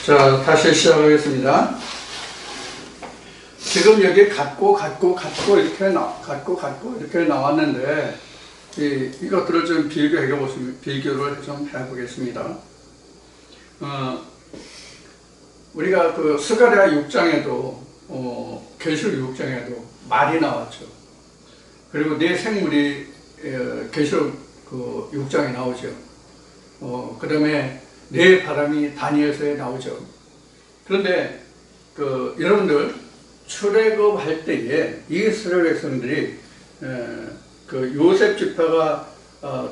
자, 다시 시작하겠습니다. 지금 여기 같고 이렇게 나왔는데, 이것들을 좀 비교를 좀 해보겠습니다. 우리가 그 스가랴 6장에도, 계시록 6장에도 말이 나왔죠. 그리고 네 생물이 계시록 그 6장에 나오죠. 그 다음에 네 바람이 다니엘서에 나오죠. 그런데 여러분들 출애굽할 때에 이스라엘 백성들이 그 요셉 지파가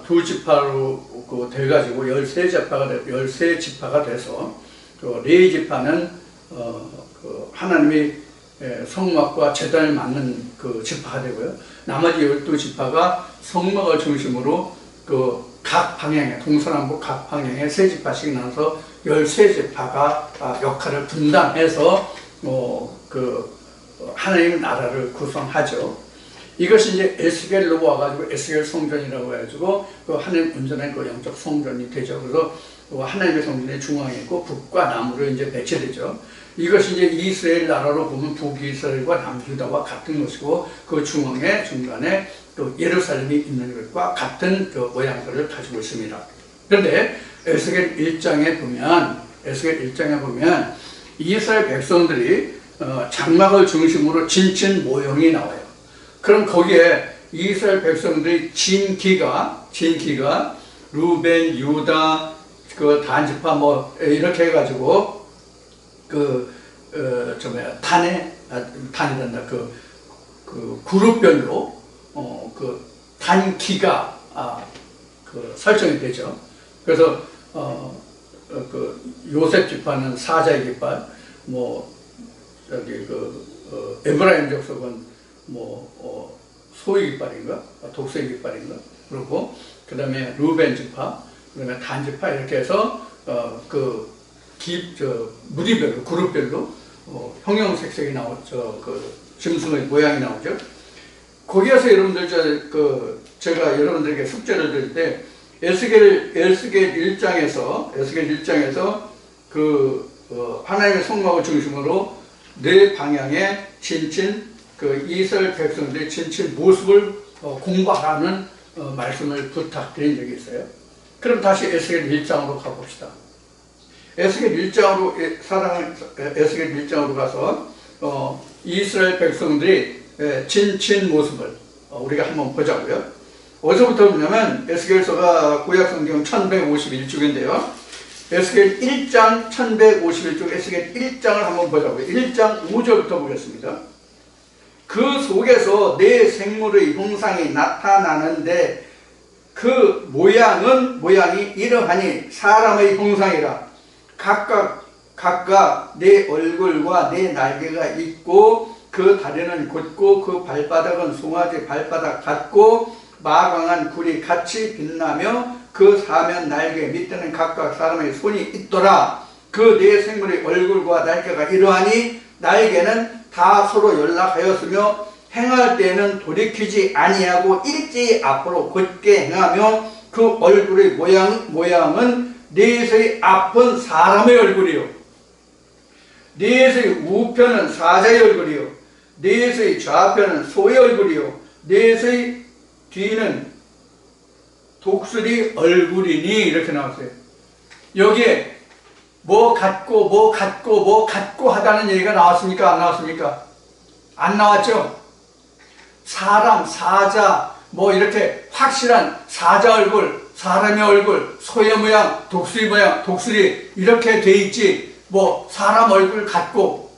두 지파로 돼가지고 13지파가 돼서 그 레위 지파는 그 하나님의 성막과 제단을 맡는 그 지파가 되고요. 나머지 12지파가 성막을 중심으로 그 각 방향에, 동서남북 각 방향에 세 지파씩 나눠서 13지파가 역할을 분담해서 그 하나님의 나라를 구성하죠. 이것이 이제 에스겔로 와가지고 에스겔 성전이라고 해가지고 그 하나님 온전한 그 영적 성전이 되죠. 그래서 하나님의 성전의 중앙에 있고 북과 남으로 이제 배치되죠. 이것이 이제 이스라엘 나라로 보면 북이스라엘과 남유다와 같은 것이고 그 중간에 또 예루살렘이 있는 것과 같은 그 모양들을 가지고 있습니다. 그런데 에스겔 1장에 보면 이스라엘 백성들이 장막을 중심으로 진친 모형이 나와요. 그럼 거기에 이스라엘 백성들의 진기가 루벤, 유다, 그 단지파 뭐 이렇게 해가지고 단이란다. 그 그룹별로 그 단기가 설정이 되죠. 그래서 그 요셉 지파는 사자의 깃발, 에브라임 족속은 소의 깃발인가, 독수의 깃발인가, 그리고 그 다음에 루벤 지파, 그 다음에 단 지파 이렇게 해서 무리별로, 그룹별로 형형색색이 나오죠. 그 짐승의 모양이 나오죠. 거기에서 여러분들 제가 여러분들에게 숙제를 드릴 때 에스겔 1장에서 하나님의 성막을 중심으로 네 방향에 진친 이스라엘 백성들의 진친 모습을 공부하라는 말씀을 부탁드린 적이 있어요. 그럼 다시 에스겔 1장으로 가봅시다. 에스겔 1장으로 가서 이스라엘 백성들이 진친 모습을 우리가 한번 보자고요. 어디서부터 보냐면 에스겔서가 구약성경 1151쪽인데요. 에스겔 1장 1151쪽 에스겔 1장을 한번 보자고요. 1장 5절부터 보겠습니다. 그 속에서 네 생물의 형상이 나타나는데 그 모양이 이러하니 사람의 형상이라. 각각 네 얼굴과 네 날개가 있고 그 다리는 곧고 그 발바닥은 송아지 발바닥 같고 마광한 굴이 같이 빛나며 그 사면 날개 밑에는 각각 사람의 손이 있더라. 그 네 생물의 얼굴과 날개가 이러하니 날개는 다 서로 연락하였으며 행할 때에는 돌이키지 아니하고 일제히 앞으로 곧게 행하며 그 얼굴의 모양은 넷의 앞은 사람의 얼굴이요, 넷의 우편은 사자의 얼굴이요, 넷의 좌편은 소의 얼굴이요, 넷의 뒤는 독수리 얼굴이니 이렇게 나왔어요. 여기에 뭐 같고 하다는 얘기가 나왔습니까? 안 나왔습니까? 안 나왔죠? 사람, 사자, 이렇게 확실한 사자 얼굴, 사람의 얼굴, 소의 모양, 독수리 모양, 독수리 이렇게 돼 있지, 사람 얼굴 같고,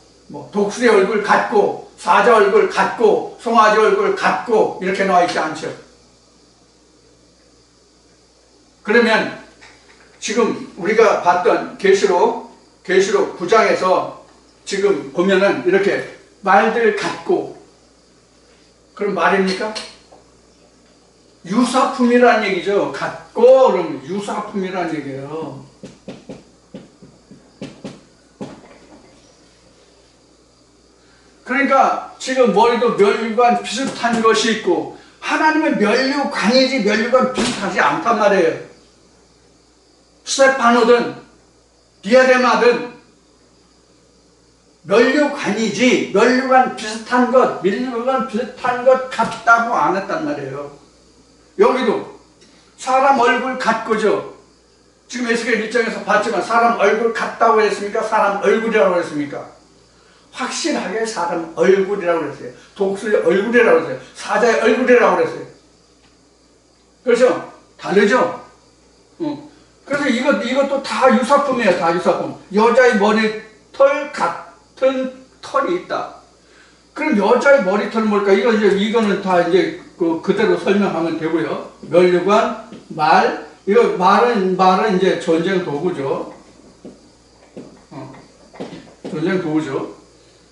독수리 얼굴 같고, 사자 얼굴 같고, 송아지 얼굴 같고 이렇게 나와 있지 않죠. 그러면 지금 우리가 봤던 계시록 9장에서 지금 보면은 이렇게 말들 같고, 그럼 말입니까? 유사품이라는 얘기죠. 같고 그러면 유사품이라는 얘기예요. 그러니까 지금 머리도 면류관 비슷한 것이 있고 하나님의 면류관이지 면류관 비슷하지 않단 말이에요. 스테파노든 디아데마든 면류관이지 면류관 비슷한 것, 면류관 비슷한 것 같다고 안 했단 말이에요. 여기도 사람 얼굴 같고죠. 지금 에스겔 1장에서 봤지만 사람 얼굴 같다고 했습니까? 사람 얼굴이라고 했습니까? 확실하게 사람 얼굴이라고 그랬어요. 독수리 얼굴이라고 그랬어요. 사자의 얼굴이라고 그랬어요. 그렇죠? 다르죠? 그래서 이것도 다 유사품이에요. 다 유사품. 여자의 머리털 같은 털이 있다. 그럼 여자의 머리털은 뭘까? 이거는 다 이제 그대로 설명하면 되고요. 면류관, 말, 이거 말은 이제 전쟁 도구죠. 전쟁 도구죠.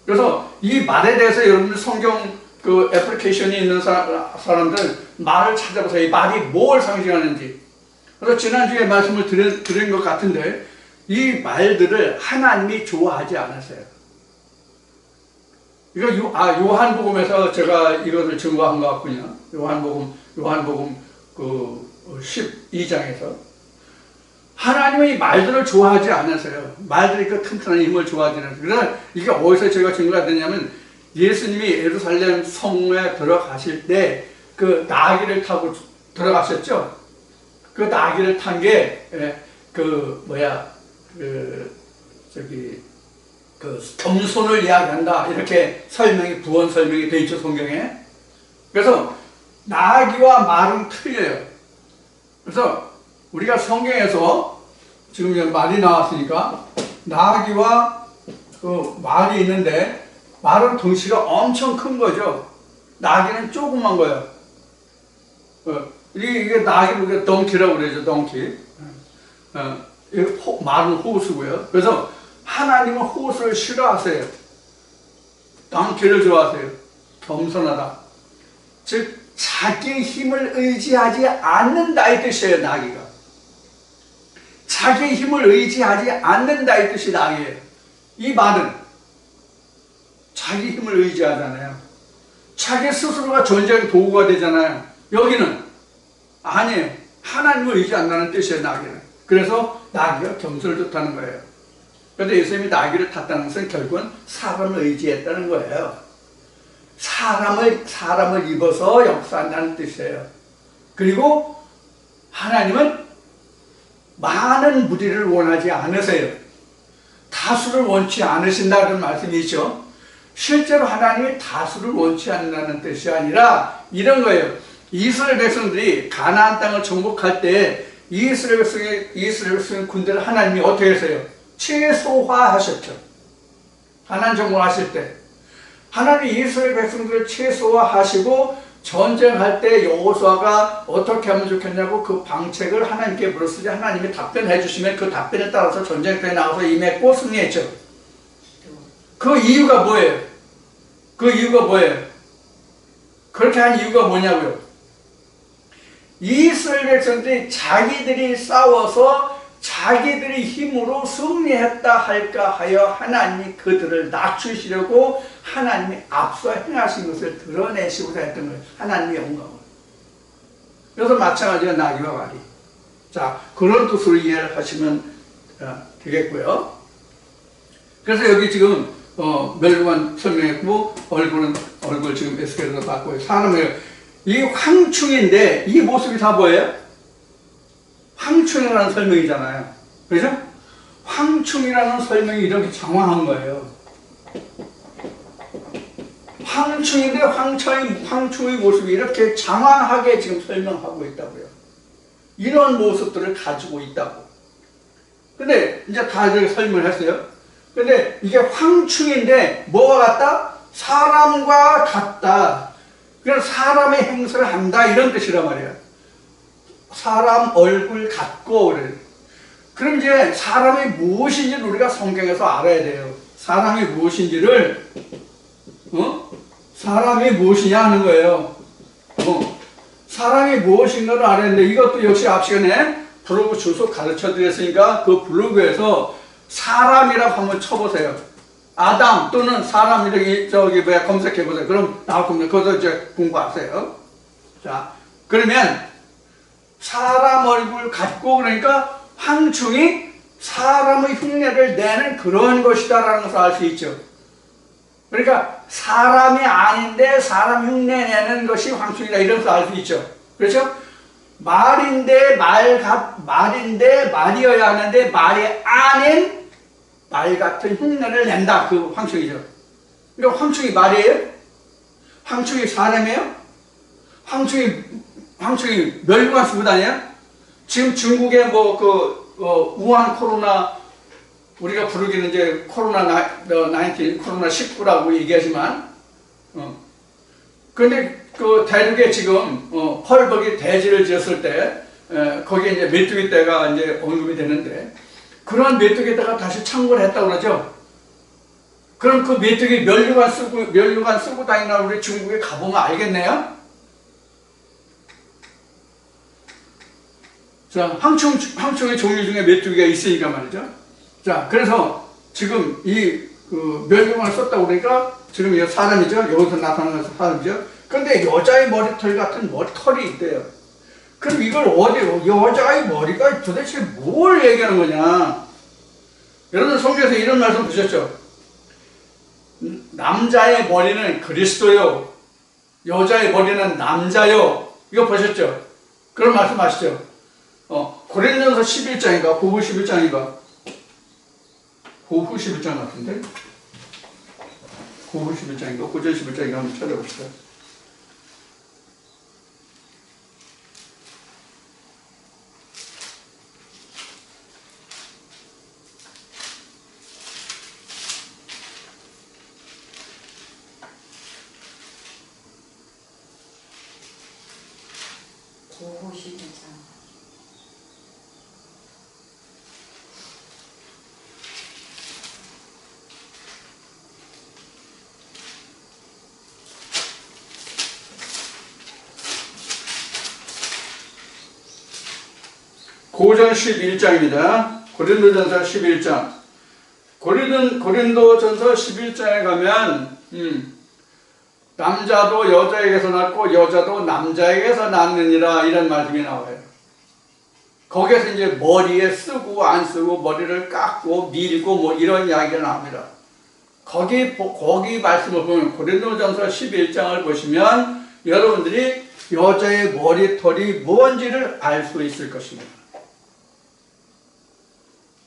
그래서 이 말에 대해서 여러분들 성경 애플리케이션이 있는 사람들 말을 찾아보세요. 이 말이 뭘 상징하는지. 그래서 지난주에 말씀을 드린 것 같은데 이 말들을 하나님이 좋아하지 않았어요. 이거 요한복음에서 제가 이것을 증거한 것 같군요. 요한복음 12장에서 하나님이 말들을 좋아하지 않았어요. 말들이 그 튼튼한 힘을 좋아하지 않았어요. 그러나 이게 어디서 제가 증거가 되냐면 예수님이 예루살렘 성에 들어가실 때 그 나귀를 타고 들어가셨죠. 그 나귀를 탄 게 겸손을 이야기한다 이렇게 부원 설명이 되어 있죠, 성경에. 그래서 나귀와 말은 틀려요. 그래서 우리가 성경에서 지금 말이 나왔으니까 나귀와 말이 있는데 말은 덩치가 엄청 큰 거죠. 나귀는 조그만 거예요. 이게 나귀를 덩키라고 그러죠, 덩키. 말은 호수고요. 그래서 하나님은 호수를 싫어하세요. 덩키를 좋아하세요. 겸손하다. 즉 자기 힘을 의지하지 않는다 이 뜻이에요. 나귀가 자기 힘을 의지하지 않는다 이 뜻이 나귀예요. 이 말은 자기 힘을 의지하잖아요. 자기 스스로가 전쟁 도구가 되잖아요. 여기는 아니에요. 하나님을 의지한다는 뜻이에요. 나귀는. 그래서 나귀가 겸손을 뜻하는 거예요. 그런데 예수님이 나귀를 탔다는 것은 결국은 사람을 의지했다는 거예요. 사람을 입어서 역사한다는 뜻이에요. 그리고 하나님은 많은 무리를 원하지 않으세요. 다수를 원치 않으신다는 말씀이 있죠. 실제로 하나님이 다수를 원치 않는다는 뜻이 아니라 이런 거예요. 이스라엘 백성들이 가나안 땅을 정복할 때 이스라엘 백성의 군대를 하나님이 어떻게 했어요? 최소화하셨죠. 가나안 정복하실 때 하나님이 이스라엘 백성들을 최소화하시고 전쟁할 때 여호수아가 어떻게 하면 좋겠냐고 그 방책을 하나님께 물었으니 하나님이 답변해 주시면 그 답변에 따라서 전쟁터에 나가서 임했고 승리했죠. 그 이유가 뭐예요? 그렇게 한 이유가 뭐냐고요? 이스라엘 백성들이 자기들이 싸워서 자기들이 힘으로 승리했다 할까 하여 하나님이 그들을 낮추시려고 하나님이 앞서 행하신 것을 드러내시고자 했던 거예요. 하나님의 영광을. 그래서 마찬가지로 나귀와 말이. 자, 그런 뜻으로 이해를 하시면 되겠고요. 그래서 여기 지금 멸류관 설명했고 얼굴 지금 에스겔에서 봤고요. 사람이에요. 이 황충인데 이 모습이 다 뭐예요? 황충이라는 설명이잖아요. 그죠? 황충이라는 설명이 이렇게 장황한 거예요. 황충인데 황충의 모습이 이렇게 장황하게 지금 설명하고 있다고요. 이런 모습들을 가지고 있다고. 근데 이제 다 이렇게 설명을 했어요. 근데 이게 황충인데 뭐가 같다? 사람과 같다. 그래서 사람의 행세를 한다 이런 뜻이란 말이에요. 사람 얼굴 같고 그래요. 그럼 이제 사람이 무엇인지를 우리가 성경에서 알아야 돼요. 사람이 무엇인지를 사람이 무엇이냐 하는 거예요. 사람이 무엇인가를 알아야 되는데 이것도 역시 앞 시간에 블로그 주소 가르쳐 드렸으니까 그 블로그에서 사람이라고 한번 쳐보세요. 아담 또는 사람 이렇게 검색해 보세요. 그럼 나올 겁니다. 그것도 이제 공부하세요. 자, 그러면 사람 얼굴 같고 그러니까 황충이 사람의 흉내를 내는 그런 것이다라는 것을 알 수 있죠. 그러니까 사람이 아닌데 사람 흉내 내는 것이 황충이다 이런 거 알 수 있죠. 그렇죠? 말인데 말인데 말이어야 하는데 말이 아닌 말 같은 흉내를 낸다. 그 황충이죠. 그러니까 황충이 말이에요? 황충이 사람이에요? 황충이 멸류관 쓰고 다녀요? 지금 중국에 우한 코로나 우리가 부르기는 이제 코로나 19라고 얘기하지만 근데 그 대륙에 지금 펄벅이 대지를 지었을 때 거기에 이제 메뚜기 떼가 이제 언급이 되는데 그런 메뚜기 떼가 다시 창궐 했다고 그러죠. 그럼 그 메뚜기 멸류관 쓰고 다니나 우리 중국에 가보면 알겠네요. 자, 황충의 종류 중에 메뚜기가 있으니까 말이죠. 자, 그래서 지금 그 멸류관을 썼다고 그러니까 지금 이 사람이죠. 여기서 나타나는 것은 사람이죠. 근데 여자의 머리털 같은 털이 있대요. 그럼 이걸 여자의 머리가 도대체 뭘 얘기하는 거냐? 여러분 성경에서 이런 말씀 보셨죠? 남자의 머리는 그리스도요, 여자의 머리는 남자요. 이거 보셨죠? 그런 말씀 아시죠? 고린도전서 11장인가 고후 11장인가 고후 11장 같은데 고후 11장인가 고전 11장인가 한번 찾아봅시다. 고호 11장. 고전 11장입니다. 고린도전서 11장. 고린도전서 11장에 가면 남자도 여자에게서 낳고 여자도 남자에게서 낳느니라 이런 말씀이 나와요. 거기에서 이제 머리에 쓰고 안 쓰고 머리를 깎고 밀고 뭐 이런 이야기가 나옵니다. 거기 말씀을 보면 고린도전서 11장을 보시면 여러분들이 여자의 머리털이 뭔지를 알 수 있을 것입니다.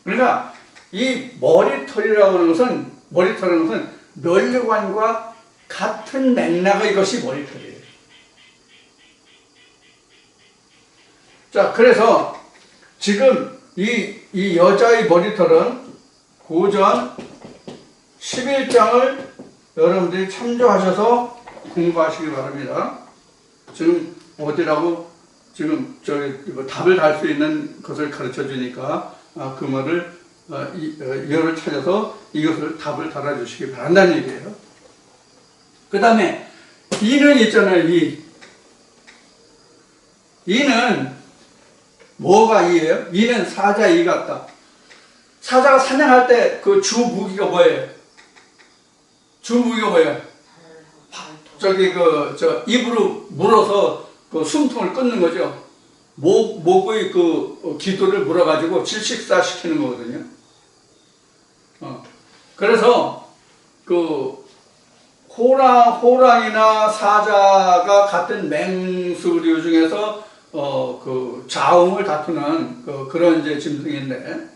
그러니까 이 머리털이라고 하는 것은 멸류관과 같은 맥락의 것이 머리털이에요. 자, 그래서 지금 이 여자의 머리털은 고전 11장을 여러분들이 참조하셔서 공부하시기 바랍니다. 지금 어디라고 지금 답을 달 수 있는 것을 가르쳐 주니까 그 말을 이어를 찾아서 이것을 답을 달아주시기 바란다는 얘기예요. 그 다음에 이는 있잖아요. 이는 뭐가 이예요? 이는 사자 이 같다. 사자가 사냥할 때 그 주 무기가 뭐예요? 입으로 물어서 그 숨통을 끊는 거죠. 목의 그 기도를 물어가지고 질식사시키는 거거든요. 그래서 그 호랑이나 사자가 같은 맹수류 중에서 그 자웅을 다투는 그런 이제 짐승인데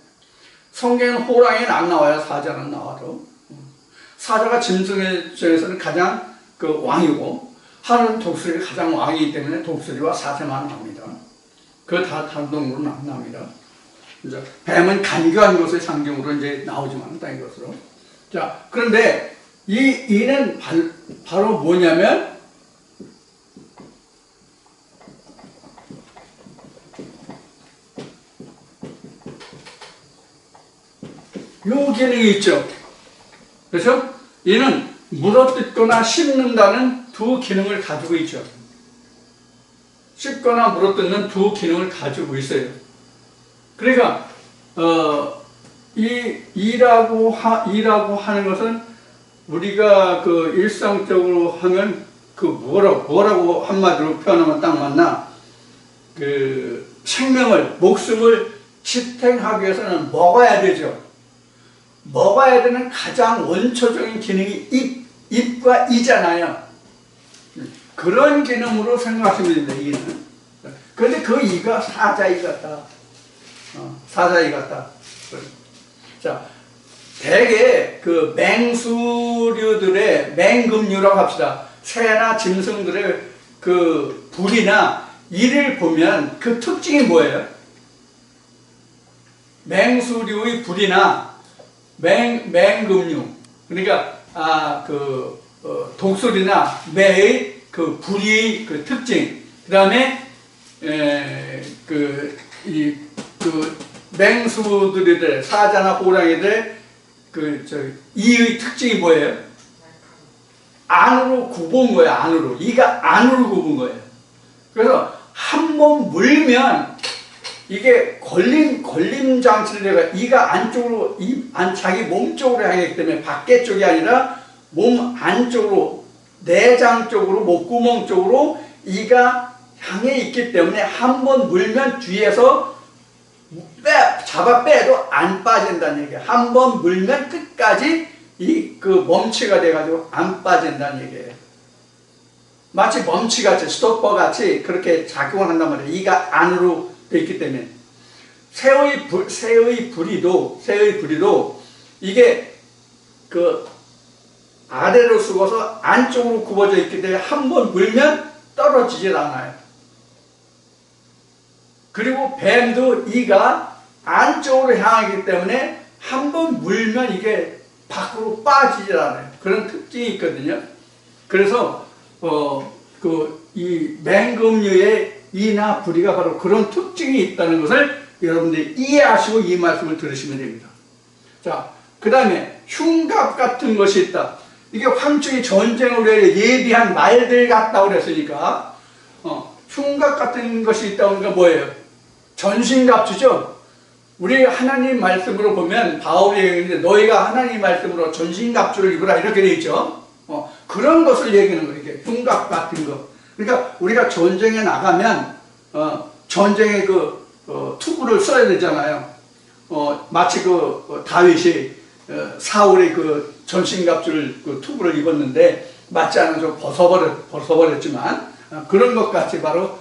성경에는 호랑이는 안 나와요. 사자는 나와도. 사자가 짐승 중에서는 가장 그 왕이고 하늘은 독수리가 가장 왕이기 때문에 독수리와 사자만 나옵니다. 그 다른 동물은 안 나옵니다. 이제 뱀은 간교한 것을 상징으로 이제 나오지만 땅의 것으로. 자, 그런데 이는 바로 뭐냐면 요 기능이 있죠. 그렇죠? 이는 물어뜯거나 씹는다는 두 기능을 가지고 있죠. 씹거나 물어뜯는 두 기능을 가지고 있어요. 그러니까 이라고 하는 것은 우리가 그 일상적으로 하면 그 뭐라고 한마디로 표현하면 딱 맞나? 그 목숨을 지탱하기 위해서는 먹어야 되죠. 먹어야 되는 가장 원초적인 기능이 입과 이잖아요. 그런 개념으로 생각하시면 됩니다. 이는. 그런데 그 이가 사자이 같다. 사자이 같다. 자, 대개 그 맹수류들의 맹금류라고 합시다. 새나 짐승들의 그 불이나 이를 보면 그 특징이 뭐예요? 맹수류의 불이나 맹금류. 그러니까 독수리나 매의 그 불의 그 특징. 그다음에 맹수들의 사자나 호랑이들 이의 특징이 뭐예요? 안으로 굽은 거예요. 안으로. 이가 안으로 굽은 거예요. 그래서 한 번 물면 이게 걸림 장치를 내가 이가 안쪽으로 자기 몸 쪽으로 향했기 때문에 밖에 쪽이 아니라 몸 안쪽으로 내장 쪽으로 목구멍 쪽으로 이가 향해 있기 때문에 한 번 물면 뒤에서 잡아 빼도 안 빠진다는 얘기예요. 한 번 물면 끝까지 그 멈치가 돼가지고 안 빠진다는 얘기예요. 마치 멈치같이 스토퍼같이 그렇게 작용을 한단 말이에요. 이가 안으로 돼 있기 때문에. 새의 부리도 이게 그 아래로 숙어서 안쪽으로 굽어져 있기 때문에 한 번 물면 떨어지질 않아요. 그리고 뱀도 이가 안쪽으로 향하기 때문에 한 번 물면 이게 밖으로 빠지질 않아요. 그런 특징이 있거든요. 그래서 이 맹금류의 이나 부리가 바로 그런 특징이 있다는 것을 여러분들이 이해하시고 이 말씀을 들으시면 됩니다. 자, 그 다음에 흉갑 같은 것이 있다. 이게 황충이 전쟁을 위해 예비한 말들 같다고 그랬으니까 흉갑 같은 것이 있다고 하니까 뭐예요? 전신갑주죠. 우리 하나님 말씀으로 보면 바울이 얘기했는데 너희가 하나님 말씀으로 전신갑주를 입으라 이렇게 되어 있죠. 그런 것을 얘기하는 거예요. 이게 흉갑 같은 거. 그러니까 우리가 전쟁에 나가면 전쟁에 투구를 써야 되잖아요. 마치 다윗이 사울의 전신갑주를 투구를 입었는데 맞지 않아서 벗어버렸지만 그런 것 같이 바로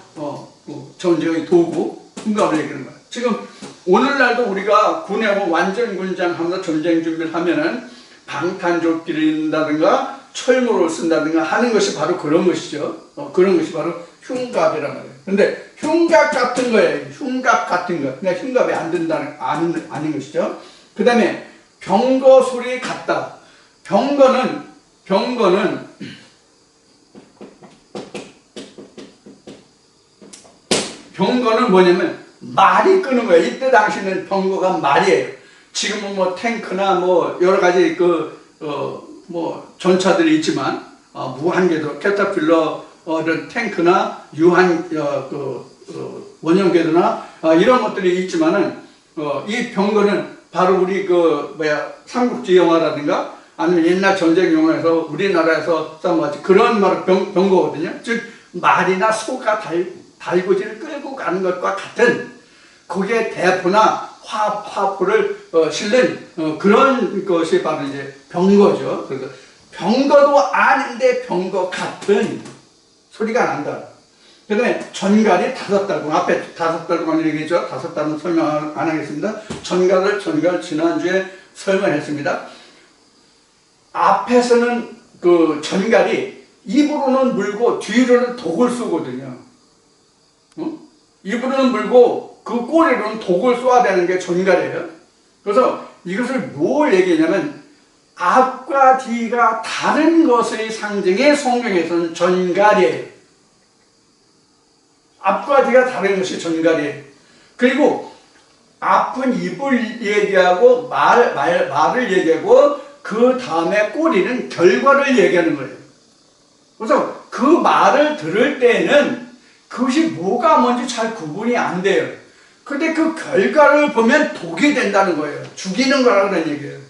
전쟁의 도구 흉갑을 얘기하는 거예요. 지금 오늘날도 우리가 군에 완전 군장하면서 전쟁 준비를 하면은 방탄조끼를 입는다든가 철모를 쓴다든가 하는 것이 바로 그런 것이죠. 그런 것이 바로 흉갑이란 말이에요. 근데 흉갑 같은 거예요. 흉갑 같은 거. 그냥 흉갑이 안 된다는 아닌 것이죠. 그 다음에 병거 소리 같다. 병거는 뭐냐면 말이 끄는 거예요. 이때 당시는 병거가 말이에요. 지금은 뭐 탱크나 뭐 여러 가지 뭐 전차들이 있지만 무한궤도 캐터필러 이런 탱크나 원형궤도나 이런 것들이 있지만은 이 병거는 바로 우리 삼국지 영화라든가 아니면 옛날 전쟁 영화에서 우리나라에서 싸움같이 그런 병거거든요. 즉 말이나 소가 달구지를 끌고 가는 것과 같은 거기에 대포나 화포를 실는 그런 것이 바로 이제 병거죠. 그래서 병거도 아닌데 병거 같은 소리가 난다. 그 다음에 전갈이 5달군. 앞에 5달군 얘기했죠. 5달은 설명 안 하겠습니다. 전갈 지난주에 설명했습니다. 앞에서는 전갈이 입으로는 물고 뒤로는 독을 쏘거든요. 입으로는 물고 그 꼬리로는 독을 쏘아야 되는 게 전갈이에요. 그래서 이것을 뭘 얘기하냐면 앞과 뒤가 다른 것의 상징이 성경에서는 전갈이에요. 앞과 뒤가 다른 것이 전갈이에요. 그리고 앞은 입을 얘기하고 말을 얘기하고 그 다음에 꼬리는 결과를 얘기하는 거예요. 그래서 그 말을 들을 때는 그것이 뭐가 뭔지 잘 구분이 안 돼요. 근데 그 결과를 보면 독이 된다는 거예요. 죽이는 거라는 얘기예요.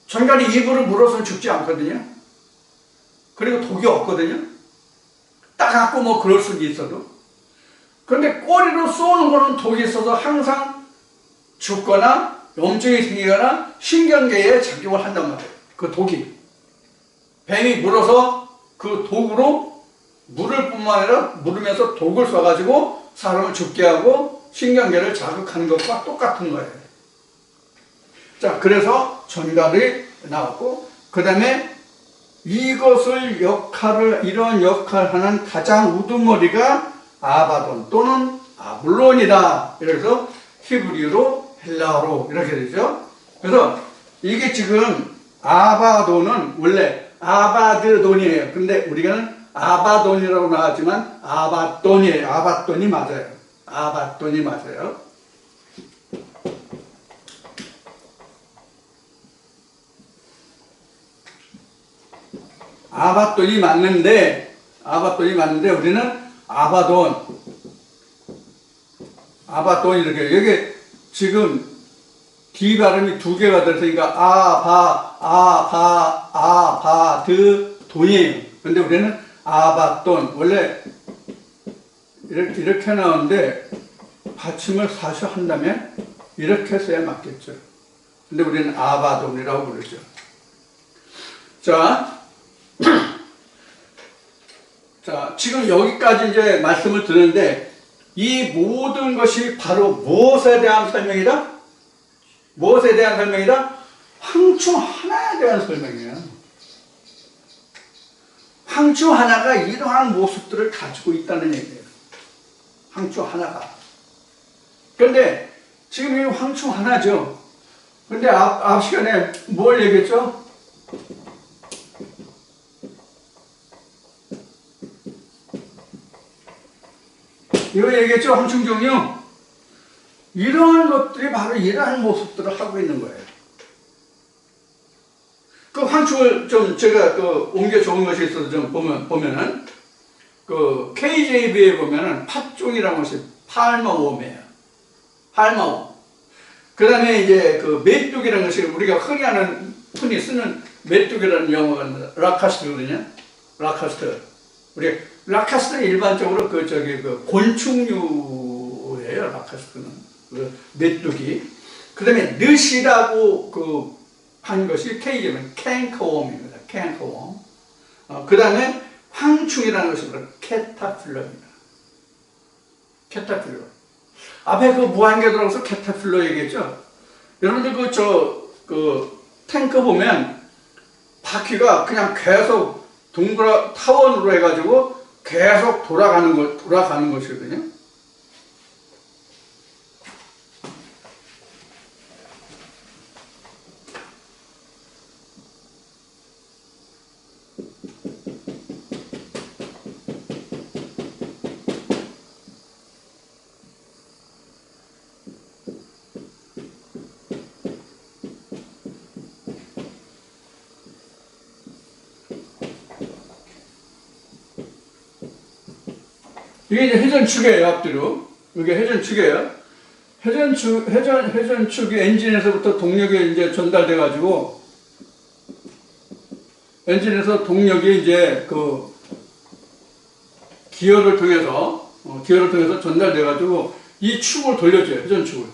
전갈이 입으로 물어서는 죽지 않거든요. 그리고 독이 없거든요. 따갑고 뭐 그럴 수도 있어도. 그런데 꼬리로 쏘는 거는 독이 있어서 항상 죽거나 염증이 생기거나 신경계에 작용을 한단 말이에요. 그 독이. 뱀이 물어서 그 독으로 물을 뿐만 아니라 물으면서 독을 쏴가지고 사람을 죽게 하고 신경계를 자극하는 것과 똑같은 거예요. 자, 그래서 전갈이 나왔고, 그 다음에 이것을 이런 역할을 하는 가장 우두머리가 아바돈 또는 아블론이다. 그래서 히브리어로 헬라어로 이렇게 되죠. 그래서 이게 지금 아바돈은 원래 아바드돈이에요. 근데 우리가 아바돈이라고 나왔지만 아바돈이에요. 아바돈이 맞아요. 아바돈이 맞아요. 아바돈이 맞는데 우리는 아바돈 이렇게 여기 지금 D 발음이 두 개가 들어서니까 아바드돈이에요. 근데 우리는 아바돈 원래 이렇게 나오는데 받침을 사실 한다면 이렇게 써야 맞겠죠. 근데 우리는 아바돈이라고 부르죠. 자, 지금 여기까지 이제 말씀을 드렸는데 이 모든 것이 바로 무엇에 대한 설명이다? 무엇에 대한 설명이다? 황충 하나에 대한 설명이에요. 황충 하나가 이러한 모습들을 가지고 있다는 얘기예요. 황충 하나가. 그런데 지금 이 황충 하나죠. 근데 앞 시간에 뭘 얘기했죠? 이거 얘기했죠? 황충 종류. 이러한 것들이 바로 이러한 모습들을 하고 있는 거예요. 그 황충을 좀 제가 옮겨 좋은 것이 있어서 좀 보면은 그 KJV에 보면은 팥종이라는 것이 팔마웜이에요. 팔마웜. 그 다음에 이제 그 메뚜기라는 것이 우리가 흔히 흔히 쓰는 메뚜기라는 영어가 라카스트거든요. 라카스트. 우리 라카스트는 일반적으로 그 곤충류예요. 라카스트는. 그 메뚜기. 그 다음에 늑이라고 한 것이 K제면 캔커웜입니다. 캔커웜. 그 다음에 황충이라는 것이 바로 캐타필러입니다. 캐타필러. 앞에 그 무한궤도라서 캐타필러 얘기했죠. 여러분들 탱크 보면 바퀴가 그냥 계속 타원으로 해가지고 계속 돌아가는 것이거든요. 이게 이제 회전축이에요, 앞뒤로. 이게 회전축이에요. 회전축이 엔진에서부터 동력이 이제 전달돼가지고, 엔진에서 동력이 이제 기어를 통해서 전달돼가지고, 이 축을 돌려줘요, 회전축을.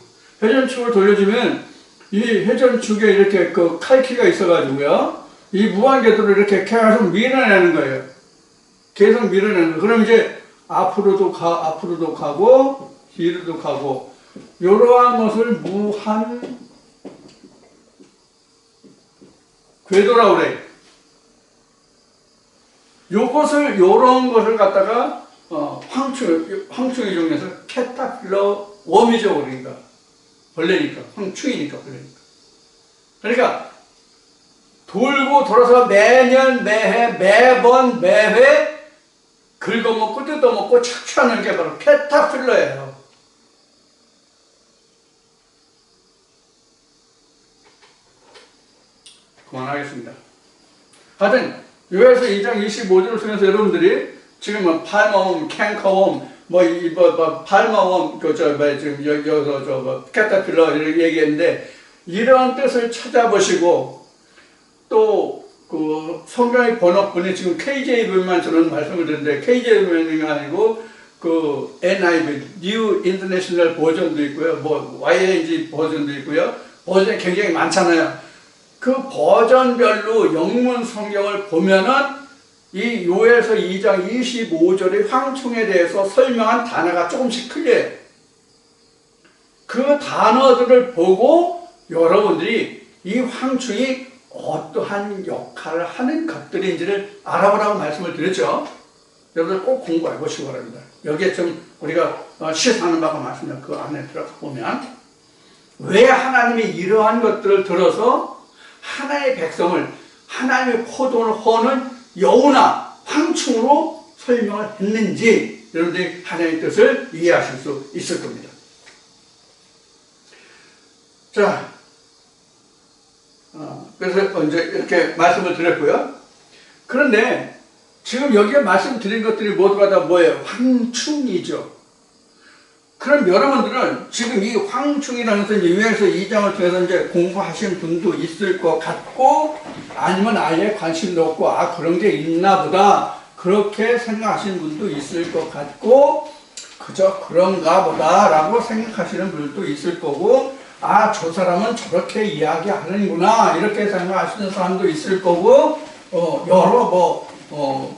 회전축을 돌려주면, 이 회전축에 이렇게 칼키가 있어가지고요, 이 무한궤도를 이렇게 계속 밀어내는 거예요. 계속 밀어내는 거예요. 그럼 이제, 앞으로도 가고, 뒤로도 가고, 이러한 것을 무한 궤도라고 그래요. 요런 것을 갖다가, 황충의 종류에서 캐타필러 웜이죠, 그러니까. 벌레니까. 황충이니까, 벌레니까. 그러니까, 돌고 돌아서 매년, 매해, 매번, 매회, 긁어먹고 뜯어먹고 착취하는 게 바로 캐타필러예요. 그만하겠습니다. 하여튼 요에서 2장 25절을 통해서 여러분들이 지금 팔마웜, 캔커웜, 팔마웜, 지금 여기서 캐타필러 이렇게 얘기했는데 이러한 뜻을 찾아보시고 또 성경의 번역본이 지금 KJV만 저는 말씀을 드렸는데 KJV만이 아니고 NIV, New International 버전도 있고요. YNG 버전도 있고요. 버전이 굉장히 많잖아요. 그 버전별로 영문 성경을 보면은 이 요엘서 2장 25절의 황충에 대해서 설명한 단어가 조금씩 틀려요. 그 단어들을 보고 여러분들이 이 황충이 어떠한 역할을 하는 것들인지를 알아보라고 말씀을 드렸죠. 여러분들 꼭 공부해 보시기 바랍니다. 여기에 좀 우리가 시사하는 바가 많습니다. 그 안에 들어가 보면 왜 하나님이 이러한 것들을 들어서 하나의 백성을 하나님의 포도를 허는 여우나 황충으로 설명을 했는지 여러분들이 하나님의 뜻을 이해하실 수 있을 겁니다. 자, 그래서 이제 이렇게 말씀을 드렸고요. 그런데 지금 여기에 말씀드린 것들이 모두가 다 뭐예요? 황충이죠. 그럼 여러분들은 지금 이 황충이라는 것은 요엘서 2장을 통해서 이제 공부하신 분도 있을 것 같고, 아니면 아예 관심도 없고, 그런 게 있나 보다, 그렇게 생각하시는 분도 있을 것 같고, 그저 그런가 보다 라고 생각하시는 분들도 있을 거고, 저 사람은 저렇게 이야기하는구나 이렇게 생각하시는 사람도 있을 거고, 여러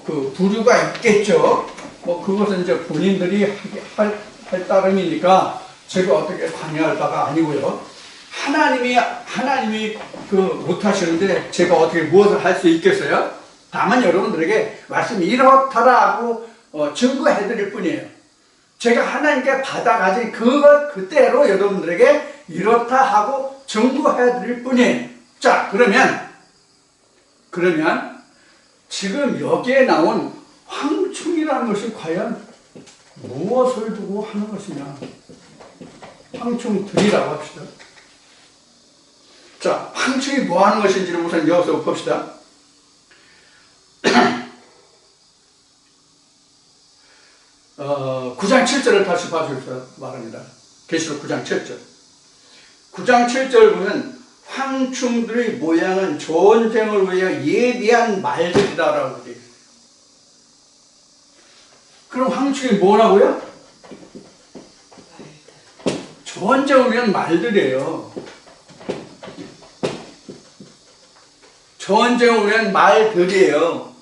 그 부류가 있겠죠. 그것은 이제 본인들이 할 따름이니까 제가 어떻게 관여할 바가 아니고요. 하나님이 그 못하시는데 제가 어떻게 무엇을 할 수 있겠어요? 다만 여러분들에게 말씀이 이렇다라고 증거해 드릴 뿐이에요. 제가 하나님께 받아가진 그것 그대로 여러분들에게 이렇다 하고 증거해 드릴 뿐이에요. 자, 그러면 지금 여기에 나온 황충이라는 것이 과연 무엇을 두고 하는 것이냐? 황충들이라고 합시다. 자, 황충이 뭐 하는 것인지를 우선 여기서 봅시다. 9장 7절을 다시 봐주셔서 말합니다. 계시록 9장 7절. 9장 7절 보면 황충들의 모양은 전쟁을 위하여 예비한 말들이다라고 되어 있어요. 그럼 황충이 뭐라고요? 전쟁을 위한 말들이에요. 전쟁을 위한 말들이에요.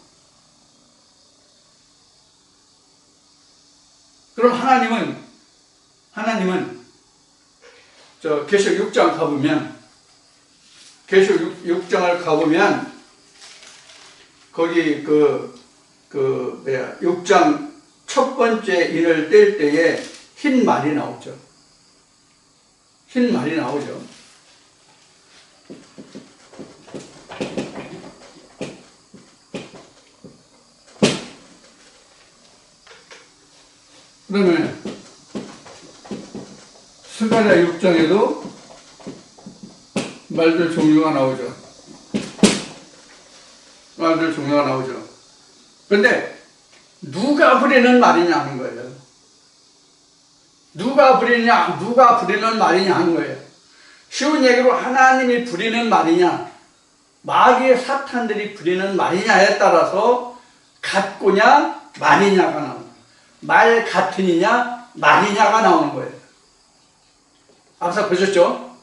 그럼 하나님은 저 계시록 6장 가보면 계시록 6장을 가보면 거기 6장 첫 번째 인을 뗄 때에 흰 말이 나오죠. 흰 말이 나오죠. 그러면 스가랴 6장에도 말들 종류가 나오죠. 말들 종류가 나오죠. 그런데 누가 부리는 말이냐 하는 거예요. 누가 부리는 말이냐 하는 거예요. 쉬운 얘기로 하나님이 부리는 말이냐, 마귀의 사탄들이 부리는 말이냐에 따라서 같고냐 말이냐가 나오는 거예요. 말 같으니냐 말이냐가 나오는 거예요. 앞서 보셨죠?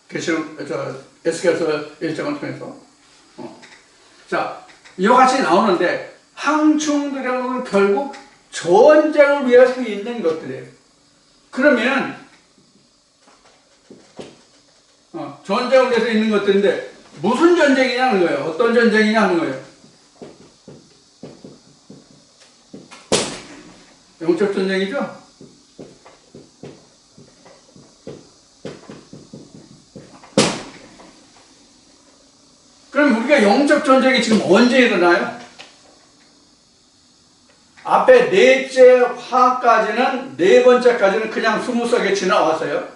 에스겔서 1장을 통해서. 자, 이와 같이 나오는데 황충들은 결국 전쟁을 위해 서 있는 것들이에요. 그러면 전쟁을 위해서 있는 것들인데 무슨 전쟁이냐는 거예요. 어떤 전쟁이냐는 거예요. 영적 전쟁이죠. 그럼 우리가 영적 전쟁이 지금 언제 일어나요? 앞에 넷째 화까지는, 네 번째까지는 그냥 스무스하게 지나왔어요.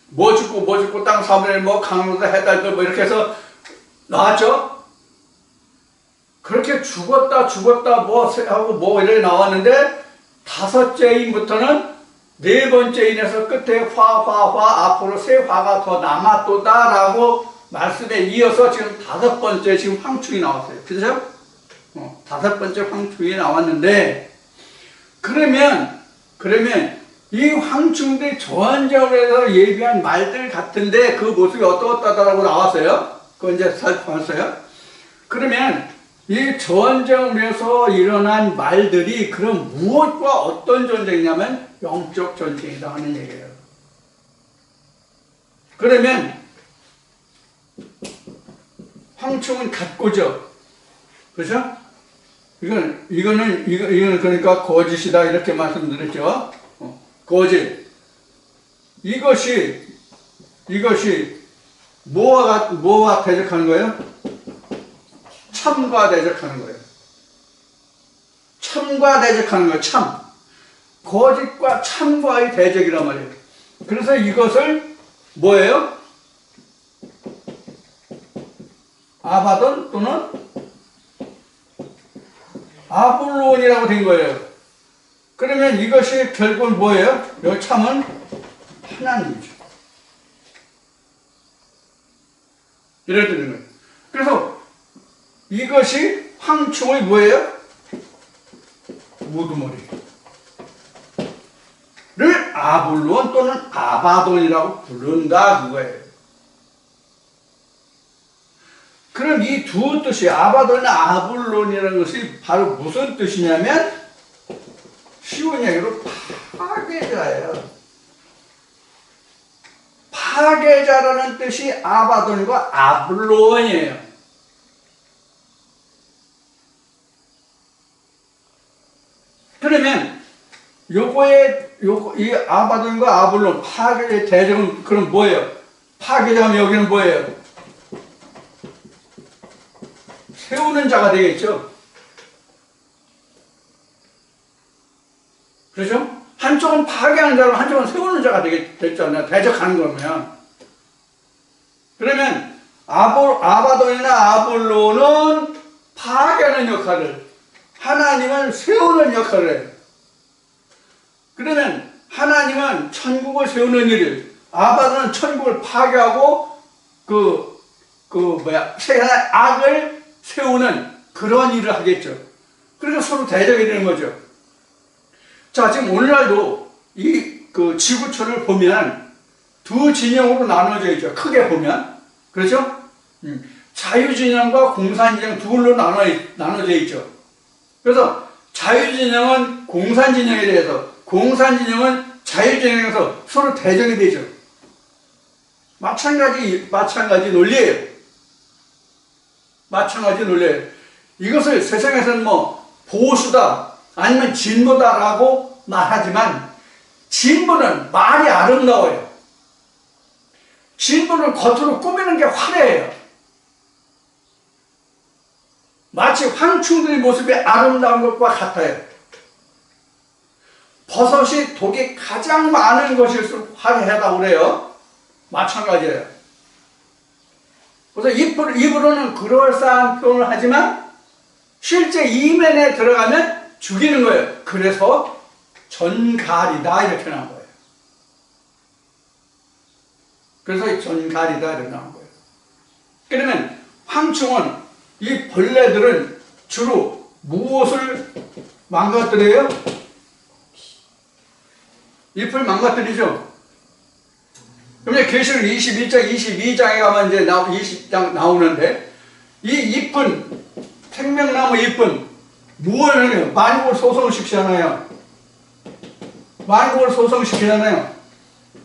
뭐 죽고 땅 사분의 뭐 강로다 해달들 뭐 이렇게 해서 나왔죠. 그렇게 죽었다 뭐 하고 뭐 이렇게 나왔는데 다섯째 인부터는 네 번째 인에서 끝에 화 앞으로 세 화가 더 남았도다라고 말씀에 이어서 지금 다섯 번째 지금 황충이 나왔어요. 그죠? 다섯 번째 황충이 나왔는데 그러면 이 황충들이 전쟁을 해서 예비한 말들 같은데 그 모습이 어떠다라고 나왔어요. 그거 이제 살펴봤어요. 그러면 이 전쟁에서 일어난 말들이 그럼 무엇과 어떤 전쟁이냐면 영적 전쟁이다 하는 얘기예요. 그러면 황충은 갖고죠. 그렇죠? 이거는 그러니까 거짓이다 이렇게 말씀드렸죠. 거짓. 이것이 뭐와 대적하는 거예요? 참과 대적하는 거예요. 참과 대적하는 거예요. 참. 거짓과 참과의 대적이란 말이에요. 그래서 이것을 뭐예요? 아바돈 또는 아볼론이라고 된 거예요. 그러면 이것이 결국은 뭐예요? 이 참은 하나님이죠. 이래 되는 거예요. 그래서 이것이 황충의 뭐예요? 우두머리를 아볼론 또는 아바돈이라고 부른다 그거예요. 그럼 이 두 뜻이 아바돈이나 아볼론이라는 것이 바로 무슨 뜻이냐면 쉬운 얘기로 파괴자예요. 파괴자라는 뜻이 아바돈과 아볼론이에요. 그러면 이 아바돈과 아볼론 파괴의 대적은 그럼 뭐예요? 파괴자면 여기는 뭐예요? 세우는 자가 되겠죠. 그렇죠? 한쪽은 파괴하는 자로 한쪽은 세우는 자가 됐잖아요. 대적하는 거면. 그러면 아바돈이나 아볼론은 파괴하는 역할을, 하나님은 세우는 역할을 해요. 그러면 하나님은 천국을 세우는 일을, 아바돈은 천국을 파괴하고 세상의 악을 세우는 그런 일을 하겠죠. 그래서 서로 대적이 되는 거죠. 자, 지금 오늘날도 지구촌을 보면 두 진영으로 나눠져 있죠. 크게 보면. 그렇죠? 자유진영과 공산진영 둘로 나눠져 있죠. 그래서 자유진영은 공산진영에 대해서, 공산진영은 자유진영에서 서로 대적이 되죠. 마찬가지 논리예요. 마찬가지 논리예요. 이것을 세상에서는 보수다, 아니면 진보다라고 말하지만, 진보는 말이 아름다워요. 진보는 겉으로 꾸미는 게 화려해요. 마치 황충들의 모습이 아름다운 것과 같아요. 버섯이 독이 가장 많은 것일수록 화려하다고 그래요. 마찬가지예요. 그래서 입으로는 그럴싸한 표현을 하지만 실제 이면에 들어가면 죽이는 거예요. 그래서 전갈이다 이렇게 나온 거예요. 그래서 전갈이다 이렇게 나온 거예요. 그러면 황충은, 이 벌레들은 주로 무엇을 망가뜨려요? 잎을 망가뜨리죠. 그러면 계시록 21장, 22장에 가면 이제 20장 나오는데, 이 잎은, 생명나무 잎은 무엇을 해요? 만국을 소성시키잖아요. 만국을 소성시키잖아요.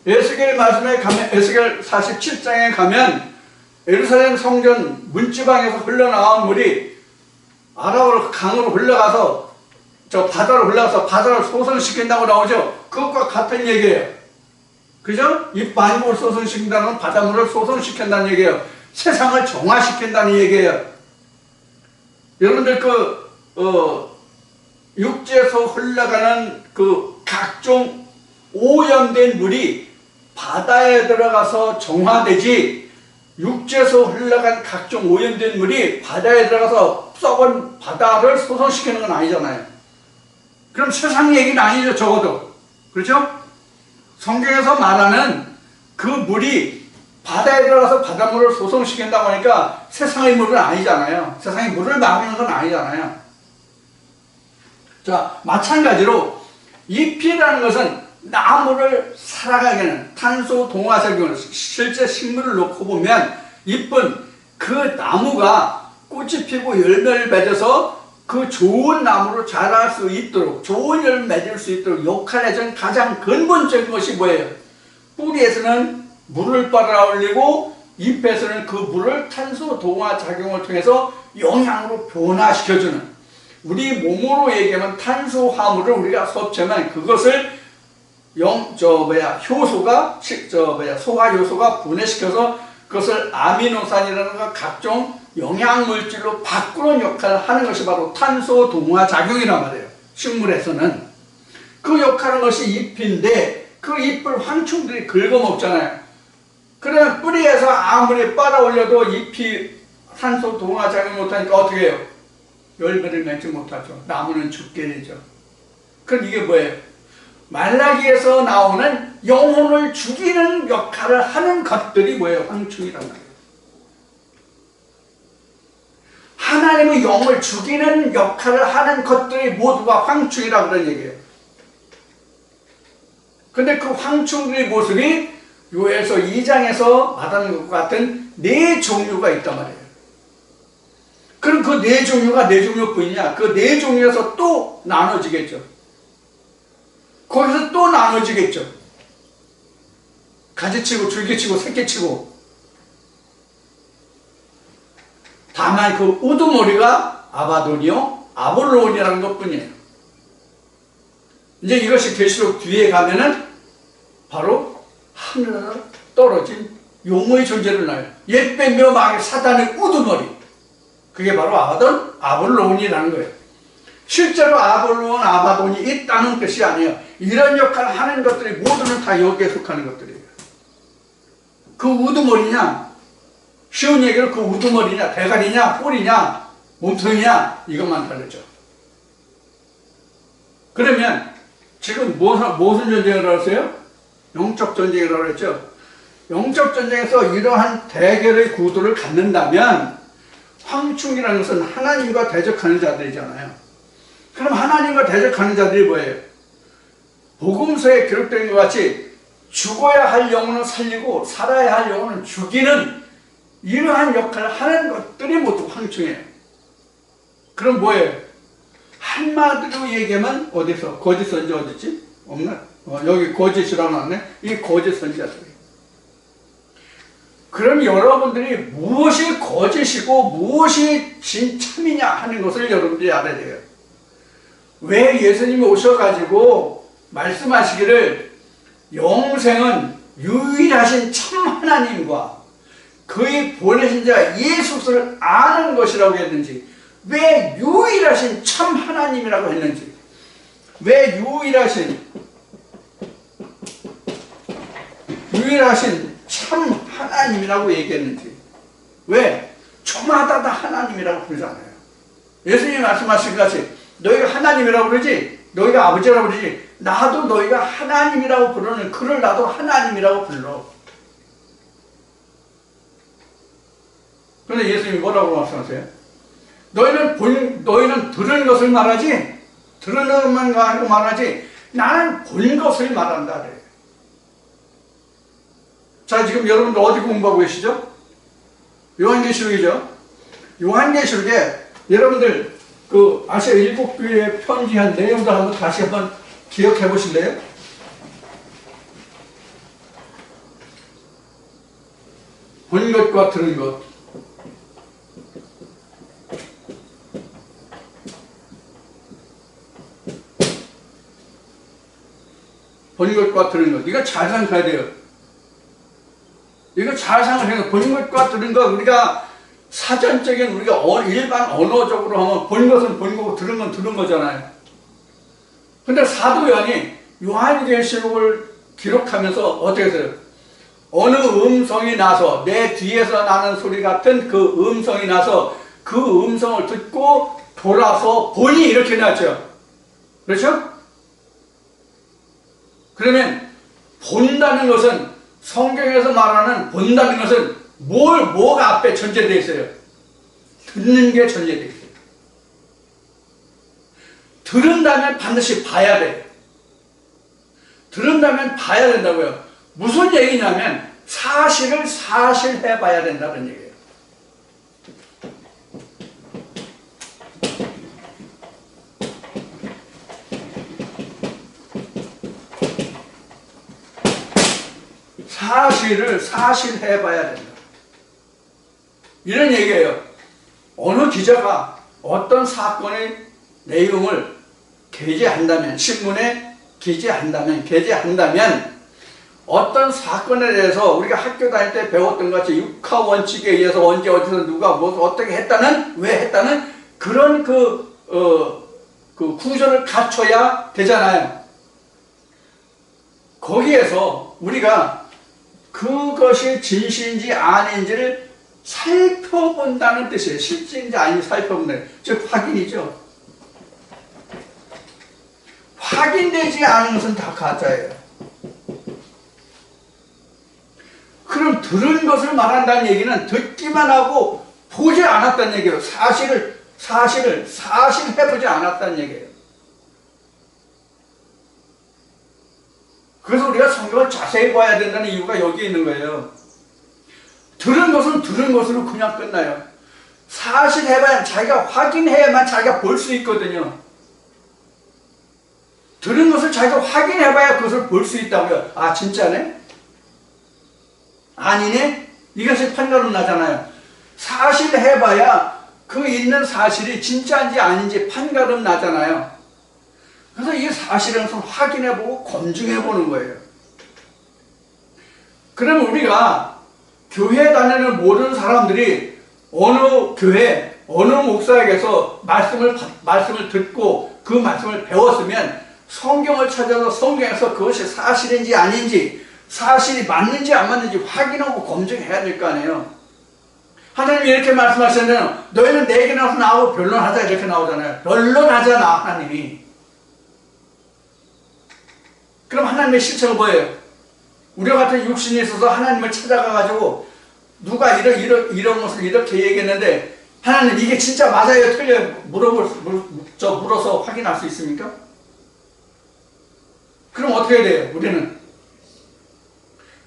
에스겔 말씀에 가면, 에스겔 47장에 가면 예루살렘 성전 문지방에서 흘러나온 물이 아라울 강으로 흘러가서 바다로 흘러가서 바다를 소성시킨다고 나오죠. 그것과 같은 얘기예요. 그죠? 이 만국을 소성시킨다는 건 바닷물을 소성시킨다는 얘기예요. 세상을 정화시킨다는 얘기예요. 여러분들 육지에서 흘러가는 각종 오염된 물이 바다에 들어가서 정화되지, 육지에서 흘러간 각종 오염된 물이 바다에 들어가서 썩은 바다를 소성시키는 건 아니잖아요. 그럼 세상 얘기는 아니죠, 적어도. 그렇죠? 성경에서 말하는 그 물이 바다에 들어가서 바닷물을 소성시킨다고 하니까 세상의 물은 아니잖아요. 세상의 물을 막는 건 아니잖아요. 자, 마찬가지로 잎이라는 것은 나무를 살아가게 하는 탄소 동화석이고, 실제 식물을 놓고 보면 잎은 그 나무가 꽃이 피고 열매를 맺어서 그 좋은 나무로 자랄 수 있도록, 좋은 열매를 맺을 수 있도록 역할해준 가장 근본적인 것이 뭐예요? 뿌리에서는 물을 빨아올리고 잎에서는 그 물을 탄소 동화 작용을 통해서 영양으로 변화시켜주는, 우리 몸으로 얘기하면 탄수화물을 우리가 섭취하면 그것을 효소가 소화 효소가 분해시켜서 그것을 아미노산이라는 각종 영양물질로 바꾸는 역할을 하는 것이 바로 탄소 동화 작용이란 말이에요. 식물에서는 그 역할을 것이 잎인데 그 잎을 황충들이 긁어먹잖아요. 그러면 뿌리에서 아무리 빨아올려도 잎이 탄소 동화 작용 못하니까 어떻게 해요? 열매를 맺지 못하죠. 나무는 죽게 되죠. 그럼 이게 뭐예요? 말라기에서 나오는 영혼을 죽이는 역할을 하는 것들이 뭐예요? 황충이란 말이에요. 하나님의 영을 죽이는 역할을 하는 것들이 모두가 황충이라고 그런 얘기예요. 근데 그 황충들의 모습이 요엘서 2장에서 말하는 것과 같은 4종류가 있단 말이에요. 그럼 그 4종류가 4종류뿐이냐? 그 4종류에서 또 나눠지겠죠. 거기서 또 나눠지겠죠. 가지치고 줄기치고 새끼치고. 다만 그 우두머리가 아바돈이요 아볼론이라는 것뿐이에요. 이제 이것이 계시록 뒤에 가면은 바로 하늘나라 떨어진 용의 존재를 나요. 옛뱀며 마귀 사단의 우두머리. 그게 바로 아바돈, 아볼론이라는 거예요. 실제로 아볼론, 아바돈이 있다는 뜻이 아니에요. 이런 역할을 하는 것들이 모두는 다 여기에 속하는 것들이에요. 그 우두머리냐, 쉬운 얘기로 그 우두머리냐, 대가리냐, 꼬리냐, 몸통이냐, 이것만 다르죠. 그러면 지금 무슨 전쟁이라고 했어요? 영적 전쟁이라고 했죠. 영적 전쟁에서 이러한 대결의 구도를 갖는다면 황충이라는 것은 하나님과 대적하는 자들이잖아요. 그럼 하나님과 대적하는 자들이 뭐예요? 복음서에 기록된 것 같이 죽어야 할 영혼은 살리고 살아야 할 영혼은 죽이는 이러한 역할을 하는 것들이 모두 황충이에요. 그럼 뭐예요? 한마디로 얘기하면 어디서? 거짓 선지 어디지? 없나? 여기 거짓이라고 나왔네. 이 거짓 선지자들이. 그럼 여러분들이 무엇이 거짓이고 무엇이 진참이냐 하는 것을 여러분들이 알아야 돼요. 왜 예수님이 오셔가지고 말씀하시기를 영생은 유일하신 참 하나님과 그의 보내신 자 예수를 아는 것이라고 했는지, 왜 유일하신 참 하나님이라고 했는지, 왜 유일하신 참 하나님이라고 얘기했는지, 왜 저마다 다 하나님이라고 부르잖아요. 예수님이 말씀하신 것 같이 너희가 하나님이라고 그러지, 너희가 아버지라고 그러지, 나도 너희가 하나님이라고 부르는 그를 나도 하나님이라고 불러. 그런데 예수님이 뭐라고 말씀하세요? 너희는 들은 것을 말하지, 들은 것만 가지고 말하지, 나는 본 것을 말한다 그래요. 자, 지금 여러분들 어디 공부하고 계시죠? 요한계시록이죠. 요한계시록에 여러분들 그 아시아 7교회에 편지한 내용들 한번 다시 한번 기억해 보실래요? 본 것과 들은 것. 본 것과 들은 것. 이거 잘 생각해야 돼요. 이거 잘 생각해서 본 것과 들은 것, 우리가 사전적인 우리가 일반 언어적으로 하면 본 것은 본 거고 들은 건 들은 거잖아요. 근데 사도 요한이 요한계시록을 기록하면서 어떻게 했어요? 어느 음성이 나서 내 뒤에서 나는 소리 같은 그 음성이 나서 그 음성을 듣고 돌아서 보니 이렇게 나왔죠. 그렇죠? 그러면 본다는 것은 성경에서 말하는 본다는 것은 뭐가 앞에 전제되어 있어요? 듣는 게 전제되어 있어요. 들은다면 반드시 봐야 돼요. 들은다면 봐야 된다고요. 무슨 얘기냐면 사실을 사실해 봐야 된다는 얘기예요. 사실을 사실해봐야 된다. 이런 얘기예요. 어느 기자가 어떤 사건의 내용을 게재한다면, 신문에 게재한다면 어떤 사건에 대해서 우리가 학교 다닐 때 배웠던 것 같이 육하 원칙에 의해서 언제 어디서 누가 무엇을 어떻게 했다는, 왜 했다는 그런 그 구조를 갖춰야 되잖아요. 거기에서 우리가 그것이 진실인지 아닌지를 살펴본다는 뜻이에요. 실제인지 아닌지 살펴본다는, 즉 확인이죠. 확인되지 않은 것은 다 가짜예요. 그럼 들은 것을 말한다는 얘기는 듣기만 하고 보지 않았다는 얘기예요. 사실해보지 않았다는 얘기예요. 그래서 우리가 성경을 자세히 봐야 된다는 이유가 여기에 있는 거예요. 들은 것은 들은 것으로 그냥 끝나요. 사실해봐야, 자기가 확인해야만 자기가 볼 수 있거든요. 들은 것을 자기가 확인해봐야 그것을 볼 수 있다고요. 아, 진짜네? 아니네? 이것이 판가름 나잖아요. 사실해봐야 그 있는 사실이 진짜인지 아닌지 판가름 나잖아요. 그래서 이 사실은 확인해보고 검증해보는 거예요. 그럼 우리가 교회 다니는 모든 사람들이 어느 교회, 어느 목사에게서 말씀을 듣고 그 말씀을 배웠으면 성경을 찾아서 성경에서 그것이 사실인지 아닌지, 사실이 맞는지 안 맞는지 확인하고 검증해야 될 거 아니에요. 하나님이 이렇게 말씀하셨잖아요. 너희는 내게 나와서 나하고 변론하자, 이렇게 나오잖아요. 변론하잖아, 하나님이. 그럼 하나님의 실체가 뭐예요? 우리와 같은 육신이 있어서 하나님을 찾아가가지고 누가 이런 것을 이렇게 얘기했는데 하나님 이게 진짜 맞아요, 틀려요? 물어서 확인할 수 있습니까? 그럼 어떻게 해야 돼요? 우리는